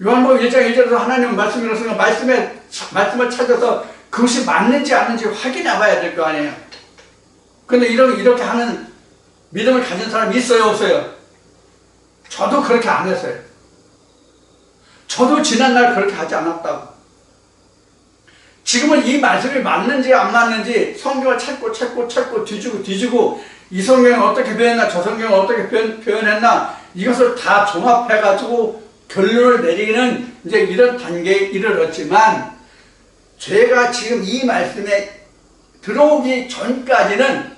요한복음 1장 1절에서 하나님 말씀이 그렇으니까 말씀을 찾아서 그것이 맞는지 아닌지 확인해 봐야 될 거 아니에요. 근데 이렇게 하는 믿음을 가진 사람이 있어요, 없어요? 저도 그렇게 안 했어요. 저도 지난날 그렇게 하지 않았다고. 지금은 이 말씀이 맞는지 안 맞는지 성경을 찾고 뒤지고 이 성경은 어떻게 표현했나, 저 성경은 어떻게 표현했나, 이것을 다 종합해가지고 결론을 내리는 이제 이런 단계에 이르렀지만, 제가 지금 이 말씀에 들어오기 전까지는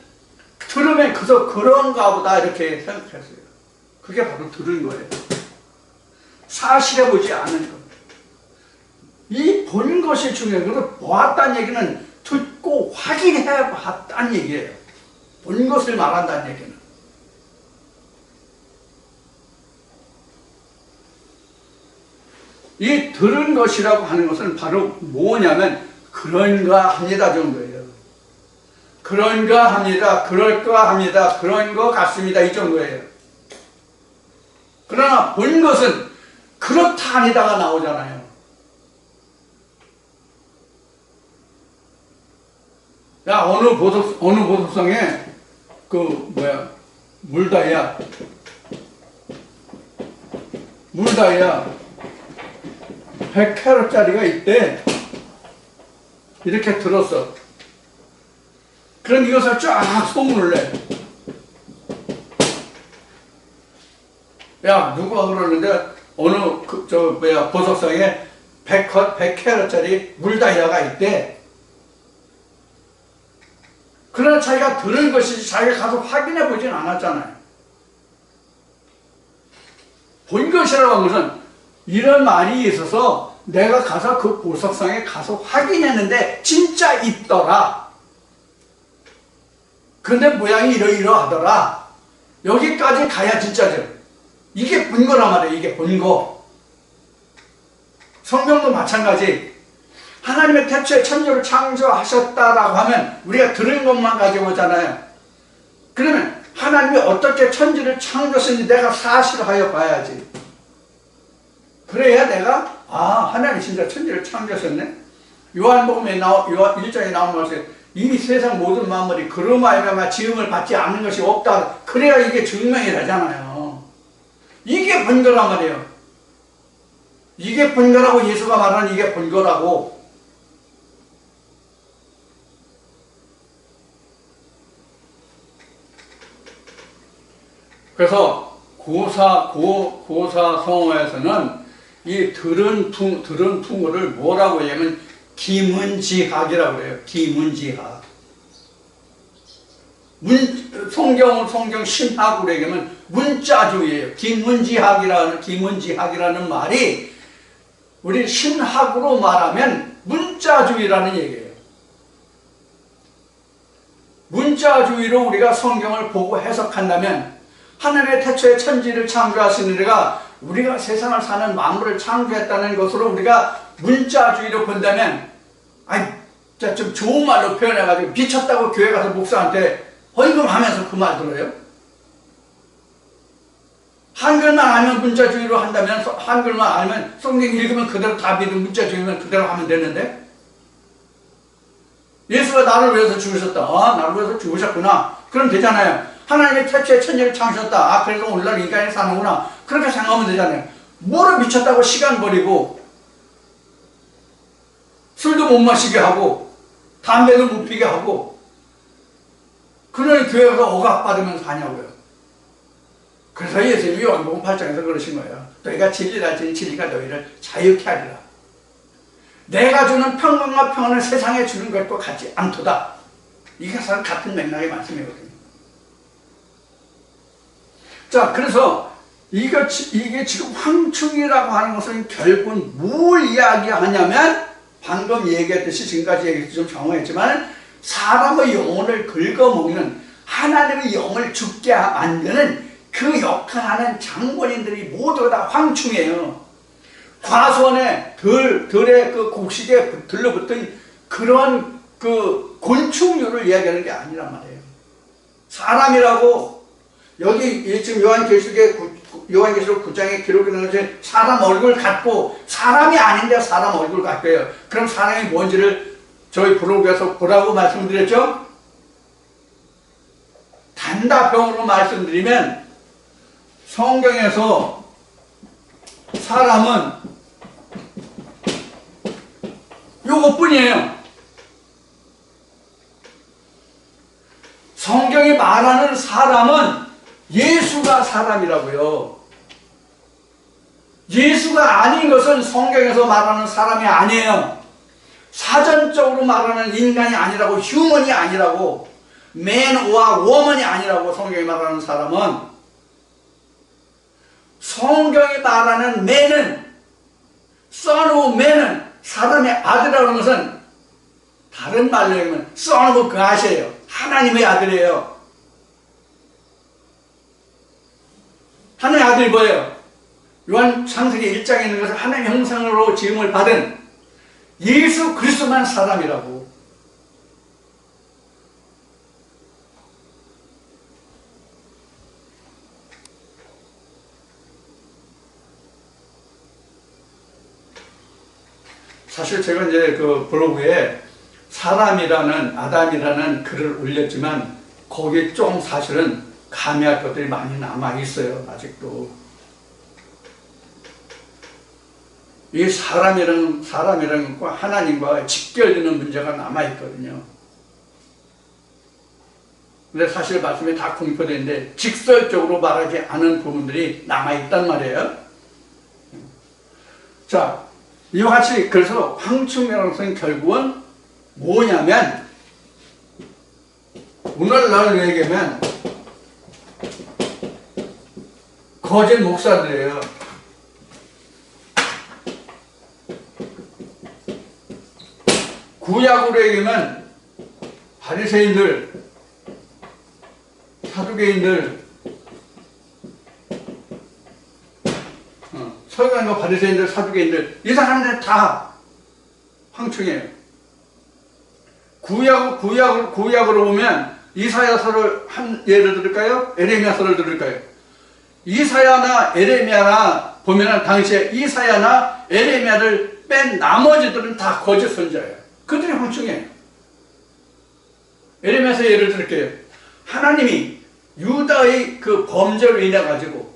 들으면 그저 그런가 보다 이렇게 생각했어요. 그게 바로 들은 거예요. 사실해보지 않은 것. 이 본 것이 중요해요. 그래서 보았다는 얘기는 듣고 확인해 봤다는 얘기예요. 본 것을 말한다는 얘기는. 이 들은 것이라고 하는 것은 바로 뭐냐면 그런가 합니다 정도예요. 그런가 합니다. 그럴까 합니다. 그런 것 같습니다. 이 정도예요. 그러나 본 것은 그렇다 아니다가 나오잖아요. 야, 어느 보석성에 물다이아 100캐럿짜리가 있대. 이렇게 들었어. 그럼 이것을 쫙 소문을 내. 야, 누가 그러는데 어느 보석성에 100캐럿짜리 물다이아가 있대. 그러나 자기가 들은 것이지 자기가 가서 확인해 보진 않았잖아요. 본 것이라고 하는 것은 이런 말이 있어서 내가 가서 그 보석상에 가서 확인했는데 진짜 있더라. 근데 모양이 이러이러하더라. 여기까지 가야 진짜죠. 이게 본 거란 말이에요. 이게 본 거. 성경도 마찬가지. 하나님의 태초에 천지를 창조하셨다라고 하면 우리가 들은 것만 가지고 오잖아요. 그러면 하나님이 어떻게 천지를 창조했는지 내가 사실하여 봐야지. 그래야 내가 하나님이 진짜 천지를 창조하셨네. 요한복음에 1장에 나온 것은 이미 세상 모든 만물이 그로 말미암아 지음을 받지 않는 것이 없다. 그래야 이게 증명이 되잖아요. 이게 본거란 말이에요. 이게 본거라고. 예수가 말하는 이게 본거라고. 그래서 고사 성어에서는 이 들은 풍어를 뭐라고 하냐면 기문지학이라고 해요. 기문지학. 성경 신학으로 얘기하면 문자주의예요. 기문지학이라는 말이 우리 신학으로 말하면 문자주의라는 얘기예요. 문자주의로 우리가 성경을 보고 해석한다면 하늘의 태초에 천지를 창조하신 이가 우리가 세상을 사는 만물을 창조했다는 것으로 우리가 문자주의로 본다면, 아니, 좀 좋은 말로 표현해가지고 미쳤다고 교회 가서 목사한테 헌금하면서 그 말 들어요? 한글만 알면 문자주의로 한다면, 한글만 알면 성경 읽으면 그대로 다 믿으면 문자주의면 그대로 하면 되는데, 예수가 나를 위해서 죽으셨다. 아, 나를 위해서 죽으셨구나. 그럼 되잖아요. 하나님의 태초에 천지를 창조했다. 아, 그래서 오늘날 인간이 사는구나. 그렇게 생각하면 되잖아요. 뭐를 미쳤다고 시간 버리고 술도 못 마시게 하고 담배도 못 피게 하고 그러니 교회 가서 억압받으면서 하냐고요. 그래서 예수님이 요한복음 8장에서 그러신 거예요. 너희가 진리를 알지니 진리가 너희를 자유케 하리라. 내가 주는 평강과 평안을 세상에 주는 것과 같지 않도다. 이게 같은 맥락의 말씀이거든요. 자, 그래서 이게 지금 황충이라고 하는 것은 결국은 뭘 이야기하냐면 방금 얘기했듯이 지금까지 얘기했듯이 좀 정확했지만 사람의 영혼을 긁어먹는 하나님의 영을 죽게 만드는 그 역할하는 장본인들이 모두 다 황충이에요. 과수원에 들의 그 곡식에 들러붙은 그런 그 곤충류를 이야기하는 게 아니란 말이에요. 사람이라고 여기 지금 요한계시록 9장에 기록이 되는 것이 사람 얼굴 같고 사람이 아닌데 사람 얼굴 같고요. 그럼 사람이 뭔지를 저희 블로그에서 보라고 말씀드렸죠? 단답형으로 말씀드리면 성경에서 사람은 요것뿐이에요. 성경이 말하는 사람은 예수가 사람이라고요. 예수가 아닌 것은 성경에서 말하는 사람이 아니에요. 사전적으로 말하는 인간이 아니라고, 휴먼이 아니라고, 맨과 워먼이 아니라고 성경이 말하는 사람은, 성경이 말하는 맨은, son of man은 사람의 아들이라는 것은 다른 말로 하면 son of God이에요. 하나님의 아들이에요. 하나님의 아들이 뭐예요? 요한 창세기 1장에 있는 것은 하나님의 형상으로 지음을 받은 예수 그리스도만 사람이라고. 사실 제가 이제 그 블로그에 사람이라는 아담이라는 글을 올렸지만 거기에 좀 사실은 가미할 것들이 많이 남아 있어요. 아직도 이 사람이라는 것과 하나님과 직결되는 문제가 남아 있거든요. 근데 사실 말씀이 다 공표되어 있는데 직설적으로 말하지 않은 부분들이 남아 있단 말이에요. 자, 이와 같이 그래서 황충이라는 것은 결국은 뭐냐면 오늘날 얘기하면 거짓 목사들이에요. 구약으로 얘기하면 바리새인들, 사두개인들, 서기관과 바리새인들, 사두개인들 이 사람들 다 황충이에요. 구약으로 보면 이사야서를 한 예를 들을까요? 에레미야서를 들을까요? 이사야나 에레미야나 보면 당시에 이사야나 에레미야를 뺀 나머지들은 다 거짓 선지자예요. 그들이 황충이에요. 에레미야서 예를 들을게요. 하나님이 유다의 그 범죄로 인해 가지고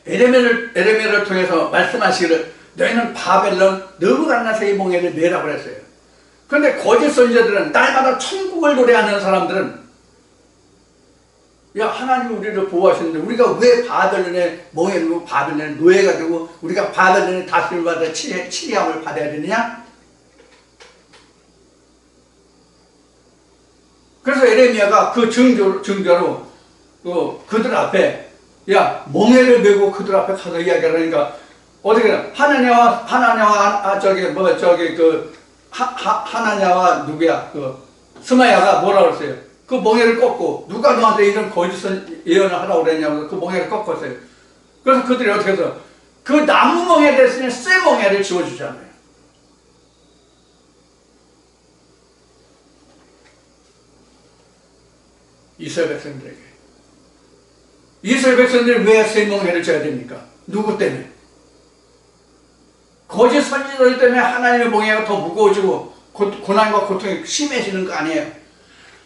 에레미야를 통해서 말씀하시기를 너희는 바벨론 느부갓네살의 몽에를 매라고 했어요. 그런데 거짓 선지자들은 날마다 천국을 노래하는 사람들은 야, 하나님이 우리를 보호하시는데 우리가 왜 바벨론의 몽에 바벨론의 노예가 되고 우리가 바벨론의 다스림을 받아 치리함을 받아야 되느냐? 그래서 에레미야가 그 증거로 그들 앞에 야, 몽에를 메고 그들 앞에 가서 이야기하니까 어떻게 하나냐와 하나냐와 누구야? 스마야가 뭐라 그랬어요? 그 몽에를 꺾고 누가 너한테 이런 거짓 예언을 하라고 그랬냐고 그 몽에를 꺾었어요. 그래서 그들이 어떻게 해서 그 나무 몽에 대신에 쇠 몽에를 지워주잖아요. 이스라엘 백성들이 왜 쇠 몽에를 져야 됩니까? 누구 때문에? 거짓 선지자들 때문에 하나님의 몽에가 더 무거워지고 고난과 고통이 심해지는 거 아니에요.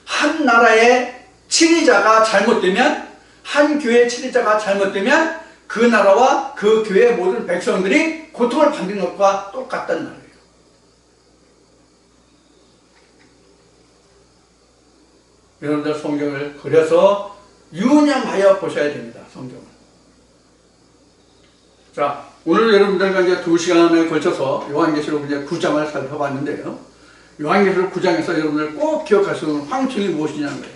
한 나라의 치리자가 잘못되면 한 교회의 치리자가 잘못되면 그 나라와 그 교회의 모든 백성들이 고통을 받는 것과 똑같단 말이에요. 여러분들 성경을 그려서 유념하여 보셔야 됩니다. 성경을. 자, 오늘 여러분들과 이제 2시간에 걸쳐서 요한계시록 이제 9장을 살펴봤는데요. 요한계시록 9장에서 여러분들 꼭 기억할 수 있는 황충이 무엇이냐는 거예요.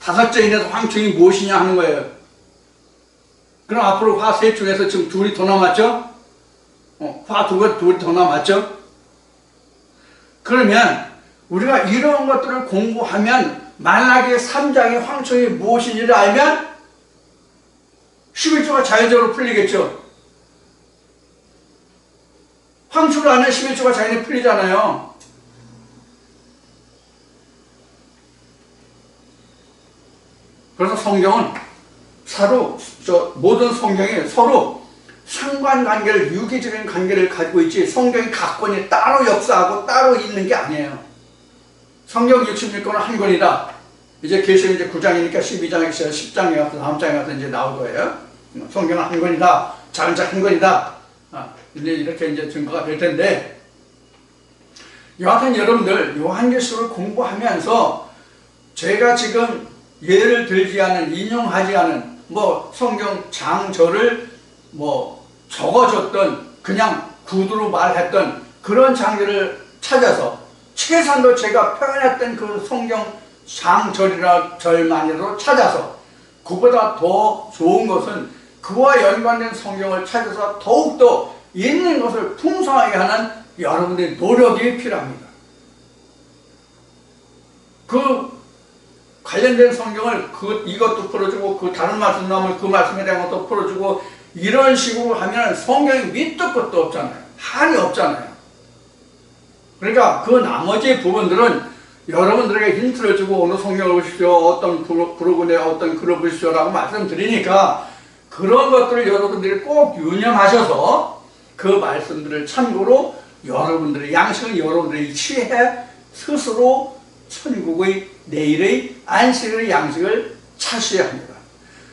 5째 인에서 황충이 무엇이냐 하는 거예요. 그럼 앞으로 화 셋 중에서 지금 둘이 더 남았죠? 화 둘이 더 남았죠? 그러면 우리가 이런 것들을 공부하면 말라기 3장의 황충이 무엇인지를 알면 11조가 자연적으로 풀리겠죠? 황충을 알면 11조가 자연히 풀리잖아요. 그래서 성경은 모든 성경이 서로 상관관계를, 유기적인 관계를 가지고 있지 성경이 각 권이 따로 역사하고 따로 있는 게 아니에요. 성경 66권은 한 권이다. 이제 계시록 이제 9장이니까 12장에 10장에 가서 다음 장에 가서 이제 나올 거예요. 성경은 한 권이다. 작은 책 한 권이다. 이제 이렇게 이제 증거가 될 텐데, 여하튼 여러분들 요한계시록을 공부하면서 제가 지금 예를 들지 않은, 인용하지 않은 성경 장절을 적어줬던, 그냥 구두로 말했던 그런 장절을 찾아서 최소한도 제가 표현했던 그 성경 장절이나 절만으로 찾아서, 그보다 더 좋은 것은 그와 연관된 성경을 찾아서 더욱더 있는 것을 풍성하게 하는 여러분들의 노력이 필요합니다. 그 관련된 성경을 이것도 풀어주고 그 다른 말씀 나오면 그 말씀에 대한 것도 풀어주고 이런 식으로 하면 성경이 밑도 끝도 없잖아요. 한이 없잖아요. 그러니까 그 나머지 부분들은 여러분들에게 힌트를 주고 어느 성경을 보십시오, 어떤 브로그에 어떤 글을 보십시오라고 말씀드리니까 그런 것들을 여러분들이 꼭 유념하셔서 그 말씀들을 참고로 여러분들의 양식은 여러분들이 취해 스스로 천국의 내일의 안식의 양식을 찾으셔야 합니다.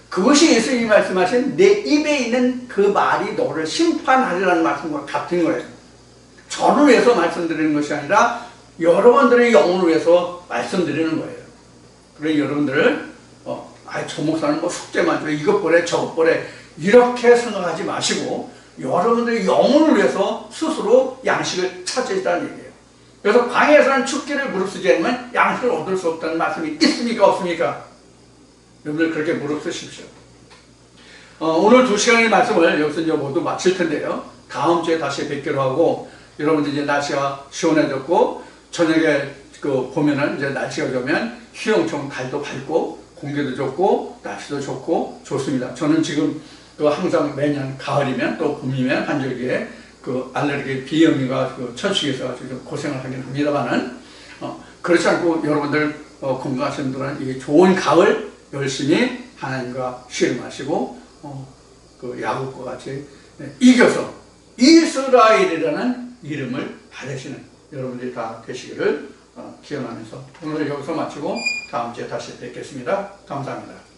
그것이 예수님이 말씀하신 내 입에 있는 그 말이 너를 심판하리라는 말씀과 같은 거예요. 저를 위해서 말씀드리는 것이 아니라 여러분들의 영혼을 위해서 말씀드리는 거예요. 그래서 여러분들 저 목사는 숙제만 줘, 이것 보래 저것 보래 이렇게 생각하지 마시고 여러분들의 영혼을 위해서 스스로 양식을 찾으시라는 얘기예요. 그래서 방에서는 죽기를 무릅쓰지 않으면 양식을 얻을 수 없다는 말씀이 있습니까 없습니까? 여러분들 그렇게 무릅쓰십시오. 오늘 2시간의 말씀을 여기서 이제 모두 마칠 텐데요. 다음 주에 다시 뵙기로 하고, 여러분들 이제 날씨가 시원해졌고 저녁에 보면은 이제 날씨가 좋으면 희롱청 달도 밝고 공기도 좋고 날씨도 좋고 좋습니다. 저는 지금 항상 매년 가을이면 또 봄이면 한절기에 알레르기 비염이가 천식에서 아주 고생을 하긴 합니다만은 그렇지 않고 여러분들 건강하신 분들은 이 좋은 가을 열심히 하나님과 씨름하시고 야곱과 같이 이겨서 이스라엘이라는 이름을 받으시는 여러분들이 다 되시기를 기원하면서 오늘 여기서 마치고 다음 주에 다시 뵙겠습니다. 감사합니다.